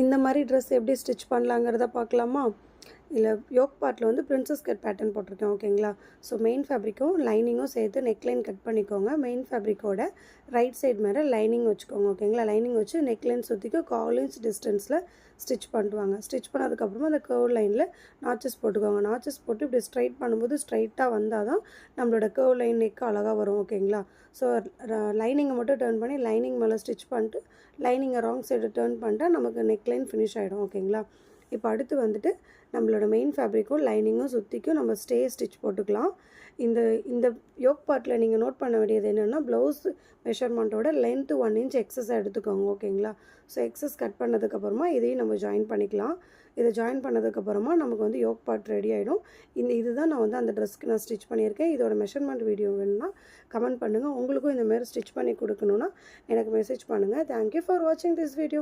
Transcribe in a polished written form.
இந்த மாதிரி ட்ரெஸ் எப்படி ஸ்டிச் பண்ணலாங்கிறத பார்க்கலாமா? இல்லை யோக் பார்ட்டில் வந்து பிரின்சஸ் கட் பேட்டர்ன் போட்டிருக்கேன். ஓகேங்களா? ஸோ மெயின் ஃபேப்ரிக்கும் லைனிங்கும் சேர்த்து நெக்லைன் கட் பண்ணிக்கோங்க. மெயின் ஃபேப்ரிக்கோட ரைட் சைடு மேலே லைனிங் வச்சுக்கோங்க. ஓகேங்களா? லைனிங் வச்சு நெக்லைன் சுற்றிக்கு 1/4 இன்ச் டிஸ்டன்ஸில் ஸ்டிச் பண்ணிட்டுவாங்க. ஸ்டிச் பண்ணதுக்கப்புறமா அந்த கர்வ் லைனில் நாச்சஸ் போட்டுக்கோங்க. நாச்சஸ் போட்டு இப்படி ஸ்ட்ரைட் பண்ணும்போது ஸ்ட்ரைட்டாக வந்தால் தான் நம்மளோட கர்வ் லைன் நெக் அழகாக வரும். ஓகேங்களா? ஸோ லைனிங்கை மட்டும் டர்ன் பண்ணி லைனிங் மேலே ஸ்டிச் பண்ணிட்டு லைனிங்கை ராங் சைடு டர்ன் பண்ணிட்டா நமக்கு நெக்லைன் ஃபினிஷ் ஆகிடும். ஓகேங்களா? இப்போ அடுத்து வந்துட்டு நம்மளோட மெயின் ஃபேப்ரிக்கும் லைனிங்கும் சுற்றிக்கும் நம்ம ஸ்டிச் போட்டுக்கலாம். இந்த இந்த யோக் பார்ட்டில் நீங்கள் நோட் பண்ண வேண்டியது என்னென்னா, ப்ளவுஸ் மெஷர்மெண்ட்டோட லென்த்து 1 இன்ச் எக்ஸஸாக எடுத்துக்கோங்க. ஓகேங்களா? ஸோ எக்ஸஸ் கட் பண்ணதுக்கப்புறமா இதையும் நம்ம ஜாயின் பண்ணிக்கலாம். இதை ஜாயின் பண்ணதுக்கப்புறமா நமக்கு வந்து யோக் பார்ட் ரெடி ஆகிடும். இதுதான் நான் வந்து அந்த ட்ரெஸ்க்கு நான் ஸ்டிச் பண்ணியிருக்கேன். இதோட மெஷர்மெண்ட் வீடியோ வேணும்னா கமெண்ட் பண்ணுங்கள். உங்களுக்கும் இந்தமாதிரி ஸ்டிச் பண்ணி கொடுக்கணுன்னா எனக்கு மெசேஜ் பண்ணுங்கள். தேங்க்யூ ஃபார் வாட்சிங் திஸ் வீடியோ.